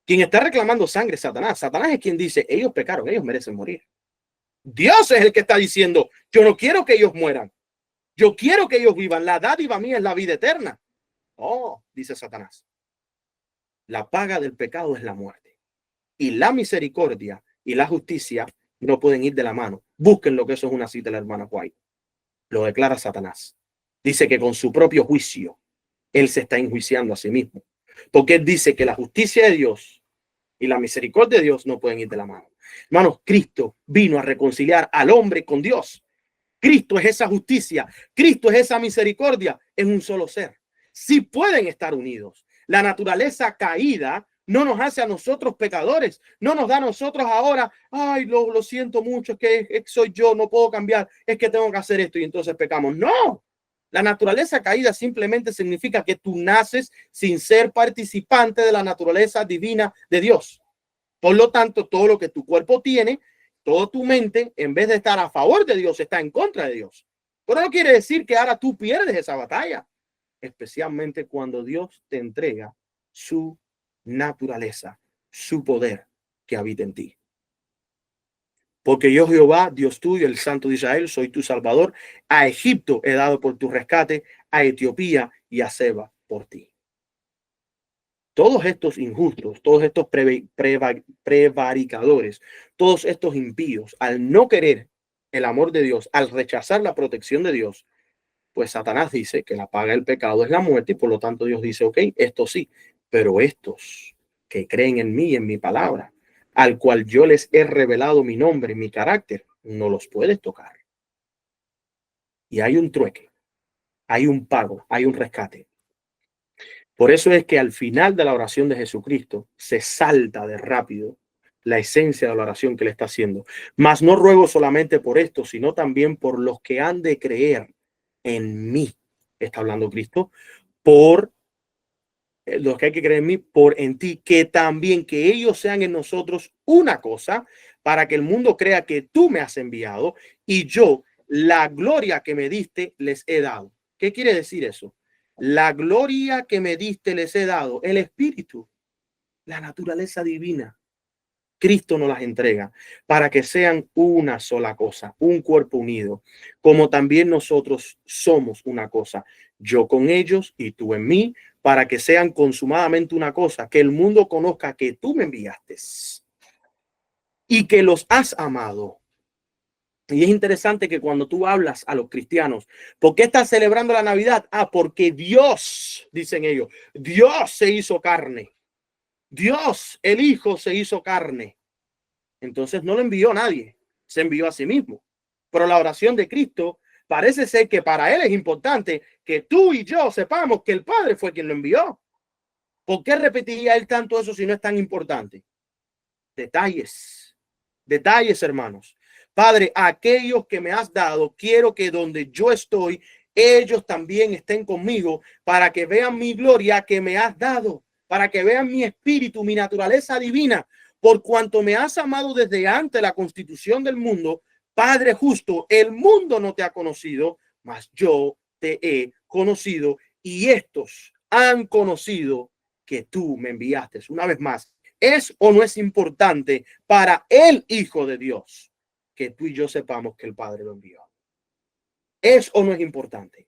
Quien está reclamando sangre es Satanás. Satanás es quien dice, ellos pecaron, ellos merecen morir. Dios es el que está diciendo, yo no quiero que ellos mueran. Yo quiero que ellos vivan. La dádiva mía es la vida eterna. Oh, dice Satanás. La paga del pecado es la muerte. Y la misericordia y la justicia no pueden ir de la mano. Busquen lo que eso es una cita de la hermana White. Lo declara Satanás. Dice que con su propio juicio, él se está enjuiciando a sí mismo. Porque él dice que la justicia de Dios y la misericordia de Dios no pueden ir de la mano. Hermanos, Cristo vino a reconciliar al hombre con Dios. Cristo es esa justicia. Cristo es esa misericordia. Es un solo ser. Sí pueden estar unidos. La naturaleza caída no nos hace a nosotros pecadores. No nos da a nosotros ahora, ay, lo siento mucho, es que soy yo, no puedo cambiar, es que tengo que hacer esto y entonces pecamos. No. La naturaleza caída simplemente significa que tú naces sin ser participante de la naturaleza divina de Dios. Por lo tanto, todo lo que tu cuerpo tiene, toda tu mente, en vez de estar a favor de Dios, está en contra de Dios. Pero no quiere decir que ahora tú pierdes esa batalla, especialmente cuando Dios te entrega su naturaleza, su poder que habita en ti. Porque yo, Jehová, Dios tuyo, el Santo de Israel, soy tu Salvador. A Egipto he dado por tu rescate, a Etiopía y a Seba por ti. Todos estos injustos, todos estos prevaricadores, todos estos impíos, al no querer el amor de Dios, al rechazar la protección de Dios, pues Satanás dice que la paga del pecado es la muerte y por lo tanto Dios dice, ok, esto sí, pero estos que creen en mí, en mi palabra, al cual yo les he revelado mi nombre, mi carácter, no los puedes tocar. Y hay un trueque, hay un pago, hay un rescate. Por eso es que al final de la oración de Jesucristo se salta de rápido la esencia de la oración que le está haciendo. Mas no ruego solamente por esto, sino también por los que han de creer en mí. Está hablando Cristo. Por los que hay que creer en mí, por en ti, que también que ellos sean en nosotros una cosa, para que el mundo crea que tú me has enviado y yo la gloria que me diste les he dado. ¿Qué quiere decir eso? La gloria que me diste les he dado, el Espíritu, la naturaleza divina. Cristo nos las entrega para que sean una sola cosa, un cuerpo unido, como también nosotros somos una cosa, yo con ellos y tú en mí, para que sean consumadamente una cosa, que el mundo conozca que tú me enviaste y que los has amado. Y es interesante que cuando tú hablas a los cristianos, ¿por qué estás celebrando la Navidad? Ah, porque Dios, dicen ellos, Dios se hizo carne. Dios, el Hijo, se hizo carne. Entonces no lo envió a nadie, se envió a sí mismo. Pero la oración de Cristo parece ser que para él es importante que tú y yo sepamos que el Padre fue quien lo envió. ¿Por qué repetiría él tanto eso si no es tan importante? Detalles, detalles, hermanos. Padre, aquellos que me has dado, quiero que donde yo estoy, ellos también estén conmigo para que vean mi gloria que me has dado, para que vean mi espíritu, mi naturaleza divina, por cuanto me has amado desde antes de la constitución del mundo. Padre justo, el mundo no te ha conocido, mas yo te he conocido y estos han conocido que tú me enviaste. Una vez más, ¿es o no es importante para el Hijo de Dios que tú y yo sepamos que el Padre lo envió? ¿Es o no es importante?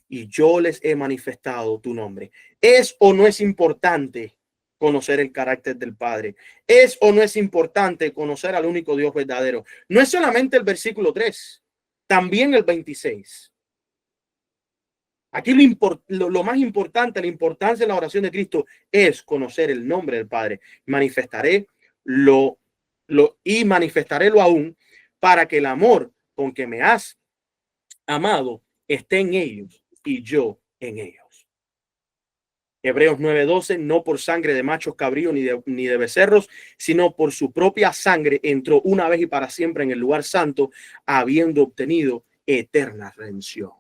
Y yo les he manifestado tu nombre. ¿Es o no es importante conocer el carácter del Padre. ¿Es o no es importante conocer al único Dios verdadero? No es solamente el versículo 3, también el 26. Aquí lo más importante, la importancia de la oración de Cristo es conocer el nombre del Padre. Manifestarélo aún para que el amor con que me has amado esté en ellos y yo en ellos. Hebreos 9:12, no por sangre de machos cabríos ni de becerros, sino por su propia sangre entró una vez y para siempre en el lugar santo, habiendo obtenido eterna redención.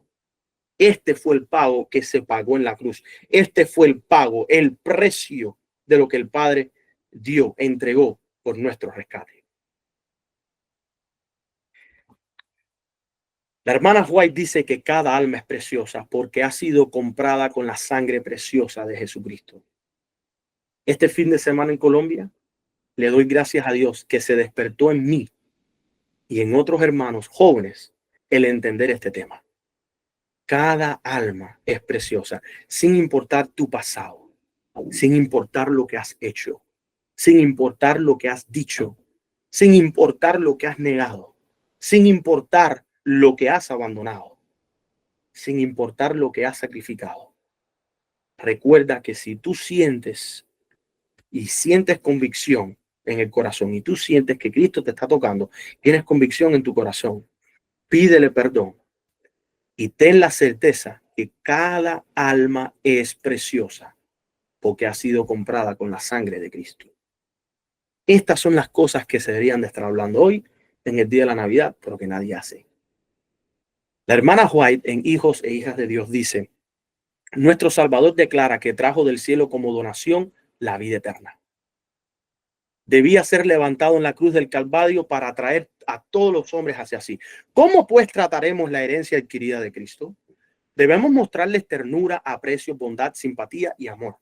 Este fue el pago que se pagó en la cruz. Este fue el pago, el precio de lo que el Padre dio, entregó por nuestro rescate. La hermana White dice que cada alma es preciosa porque ha sido comprada con la sangre preciosa de Jesucristo. Este fin de semana en Colombia, le doy gracias a Dios que se despertó en mí y en otros hermanos jóvenes el entender este tema. Cada alma es preciosa, sin importar tu pasado, sin importar lo que has hecho, sin importar lo que has dicho, sin importar lo que has negado, sin importar lo que has abandonado, sin importar lo que has sacrificado. Recuerda que si tú sientes convicción en el corazón y tú sientes que Cristo te está tocando, tienes convicción en tu corazón, pídele perdón y ten la certeza que cada alma es preciosa porque ha sido comprada con la sangre de Cristo. Estas son las cosas que se deberían de estar hablando hoy en el día de la Navidad, pero que nadie hace. La hermana White en Hijos e Hijas de Dios dice, nuestro Salvador declara que trajo del cielo como donación la vida eterna. Debía ser levantado en la cruz del Calvario para atraer a todos los hombres hacia sí. ¿Cómo pues trataremos la herencia adquirida de Cristo? Debemos mostrarles ternura, aprecio, bondad, simpatía y amor.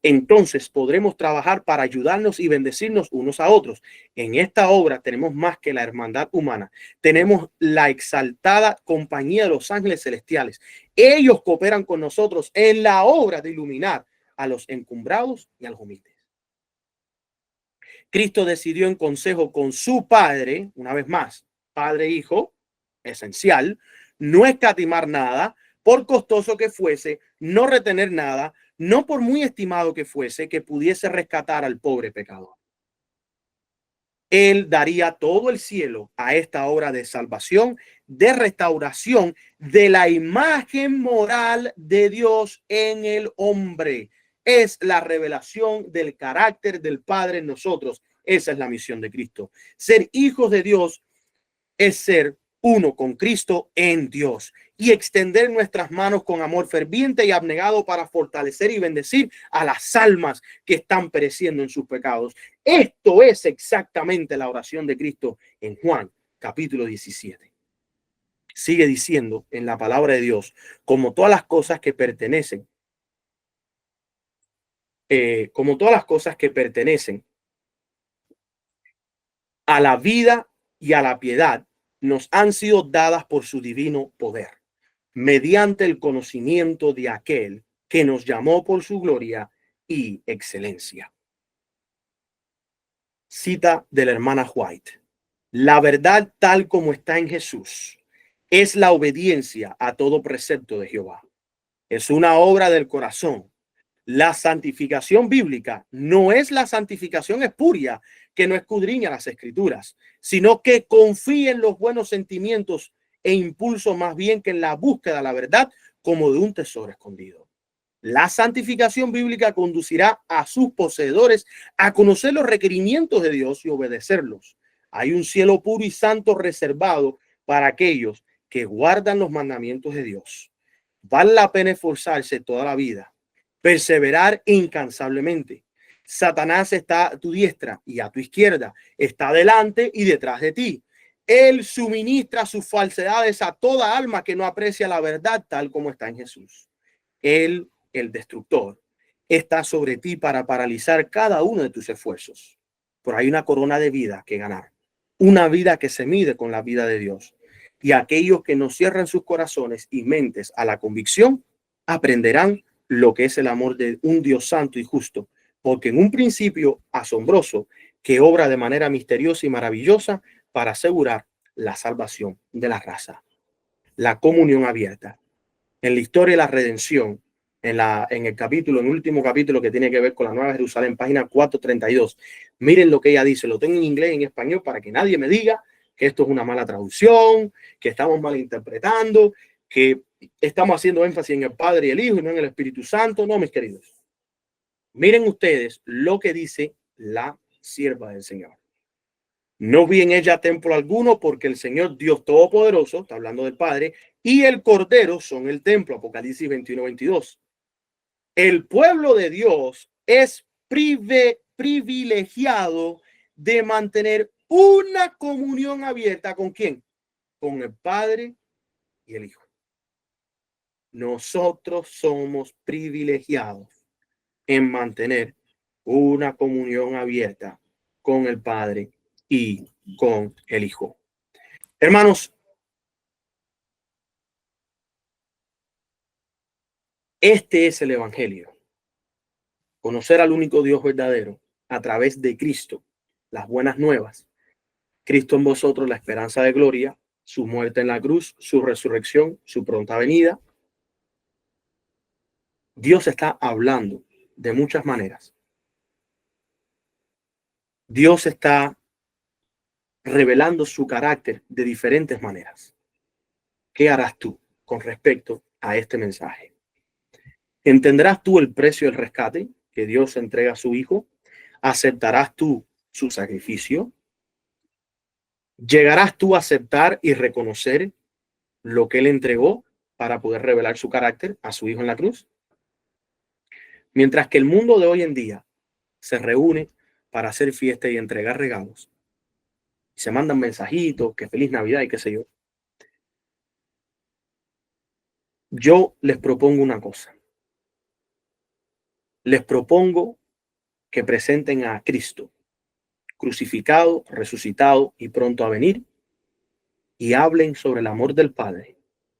Entonces podremos trabajar para ayudarnos y bendecirnos unos a otros. En esta obra tenemos más que la hermandad humana. Tenemos la exaltada compañía de los ángeles celestiales. Ellos cooperan con nosotros en la obra de iluminar a los encumbrados y a los humildes. Cristo decidió en consejo con su Padre, una vez más, Padre e Hijo, esencial, no escatimar nada, por costoso que fuese, no retener nada, no por muy estimado que fuese, que pudiese rescatar al pobre pecador. Él daría todo el cielo a esta obra de salvación, de restauración de la imagen moral de Dios en el hombre. Es la revelación del carácter del Padre en nosotros. Esa es la misión de Cristo. Ser hijos de Dios es ser uno con Cristo en Dios y extender nuestras manos con amor ferviente y abnegado para fortalecer y bendecir a las almas que están pereciendo en sus pecados. Esto es exactamente la oración de Cristo en Juan capítulo 17. Sigue diciendo en la palabra de Dios, como todas las cosas que pertenecen, a la vida y a la piedad, nos han sido dadas por su divino poder, mediante el conocimiento de aquel que nos llamó por su gloria y excelencia. Cita de la hermana White. La verdad tal como está en Jesús es la obediencia a todo precepto de Jehová. Es una obra del corazón. La santificación bíblica no es la santificación espuria que no escudriña las escrituras, sino que confía en los buenos sentimientos e impulso más bien que en la búsqueda de la verdad como de un tesoro escondido. La santificación bíblica conducirá a sus poseedores a conocer los requerimientos de Dios y obedecerlos. Hay un cielo puro y santo reservado para aquellos que guardan los mandamientos de Dios. Vale la pena esforzarse toda la vida, perseverar incansablemente. Satanás está a tu diestra y a tu izquierda, está delante y detrás de ti. Él suministra sus falsedades a toda alma que no aprecia la verdad tal como está en Jesús. Él, el destructor, está sobre ti para paralizar cada uno de tus esfuerzos. Pero hay una corona de vida que ganar, una vida que se mide con la vida de Dios. Y aquellos que no cierran sus corazones y mentes a la convicción, aprenderán lo que es el amor de un Dios santo y justo porque en un principio asombroso que obra de manera misteriosa y maravillosa para asegurar la salvación de la raza. La comunión abierta. En la historia de la redención, en el último capítulo que tiene que ver con la Nueva Jerusalén, página 432, miren lo que ella dice, lo tengo en inglés y en español para que nadie me diga que esto es una mala traducción, que estamos malinterpretando, que estamos haciendo énfasis en el Padre y el Hijo y no en el Espíritu Santo. No, mis queridos. Miren ustedes lo que dice la sierva del Señor. No vi en ella templo alguno, porque el Señor Dios Todopoderoso, está hablando del Padre, y el Cordero son el templo. Apocalipsis 21-22. El pueblo de Dios es privilegiado de mantener una comunión abierta. ¿Con quién? Con el Padre y el Hijo. Nosotros somos privilegiados en mantener una comunión abierta con el Padre y con el Hijo. Hermanos, este es el Evangelio. Conocer al único Dios verdadero a través de Cristo, las buenas nuevas. Cristo en vosotros, la esperanza de gloria, su muerte en la cruz, su resurrección, su pronta venida. Dios está hablando de muchas maneras. Dios está revelando su carácter de diferentes maneras. ¿Qué harás tú con respecto a este mensaje? ¿Entenderás tú el precio del rescate que Dios entrega a su Hijo? ¿Aceptarás tú su sacrificio? ¿Llegarás tú a aceptar y reconocer lo que Él entregó para poder revelar su carácter a su Hijo en la cruz? Mientras que el mundo de hoy en día se reúne para hacer fiesta y entregar regalos, se mandan mensajitos, que feliz Navidad y qué sé yo, yo les propongo una cosa. Les propongo que presenten a Cristo crucificado, resucitado y pronto a venir, y hablen sobre el amor del Padre,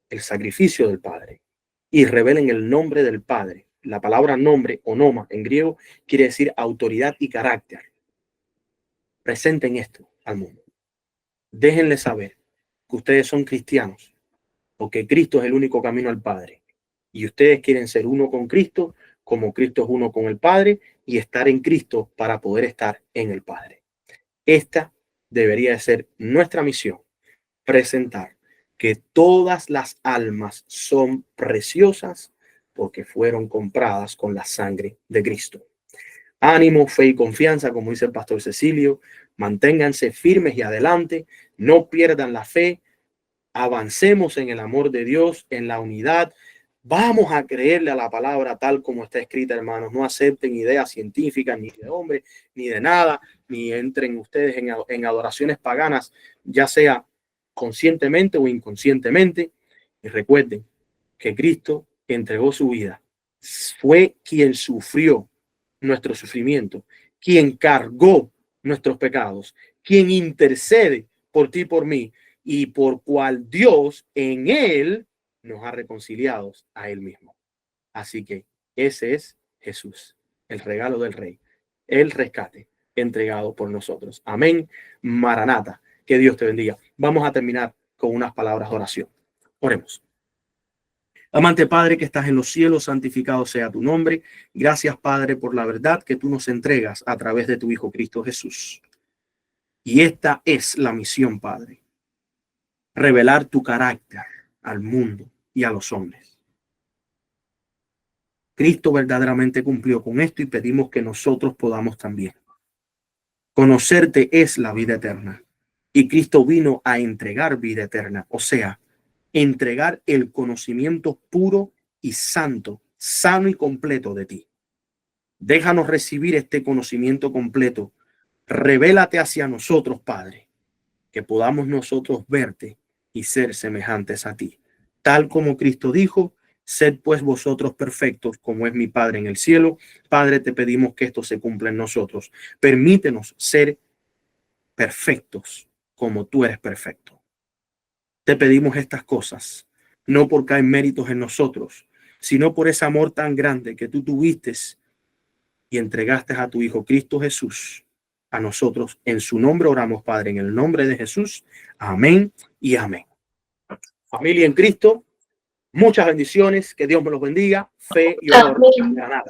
el sacrificio del Padre, y revelen el nombre del Padre. La palabra nombre, onoma, en griego, quiere decir autoridad y carácter. Presenten esto al mundo. Déjenle saber que ustedes son cristianos, porque Cristo es el único camino al Padre. Y ustedes quieren ser uno con Cristo, como Cristo es uno con el Padre, y estar en Cristo para poder estar en el Padre. Esta debería de ser nuestra misión, presentar que todas las almas son preciosas porque fueron compradas con la sangre de Cristo. Ánimo, fe y confianza, como dice el pastor Cecilio. Manténganse firmes y adelante. No pierdan la fe. Avancemos en el amor de Dios, en la unidad. Vamos a creerle a la palabra tal como está escrita, hermanos. No acepten ideas científicas ni de hombre, ni de nada, ni entren ustedes en adoraciones paganas, ya sea conscientemente o inconscientemente. Y recuerden que Cristo entregó su vida. Fue quien sufrió nuestro sufrimiento, quien cargó nuestros pecados, quien intercede por ti y por mí, y por cual Dios en él nos ha reconciliado a él mismo. Así que ese es Jesús, el regalo del Rey, el rescate entregado por nosotros. Amén. Maranata. Que Dios te bendiga. Vamos a terminar con unas palabras de oración. Oremos. Amante Padre que estás en los cielos, santificado sea tu nombre. Gracias, Padre, por la verdad que tú nos entregas a través de tu Hijo Cristo Jesús. Y esta es la misión, Padre. Revelar tu carácter al mundo y a los hombres. Cristo verdaderamente cumplió con esto y pedimos que nosotros podamos también. Conocerte es la vida eterna. Y Cristo vino a entregar vida eterna, o sea, entregar el conocimiento puro y santo, sano y completo de ti. Déjanos recibir este conocimiento completo. Revélate hacia nosotros, Padre, que podamos nosotros verte y ser semejantes a ti. Tal como Cristo dijo, sed pues vosotros perfectos como es mi Padre en el cielo. Padre, te pedimos que esto se cumpla en nosotros. Permítenos ser perfectos como tú eres perfecto. Te pedimos estas cosas, no porque hay méritos en nosotros, sino por ese amor tan grande que tú tuviste y entregaste a tu Hijo Cristo Jesús a nosotros. En su nombre oramos, Padre, en el nombre de Jesús. Amén y amén. Familia en Cristo, muchas bendiciones, que Dios me los bendiga, fe y honor. Amén. Granada.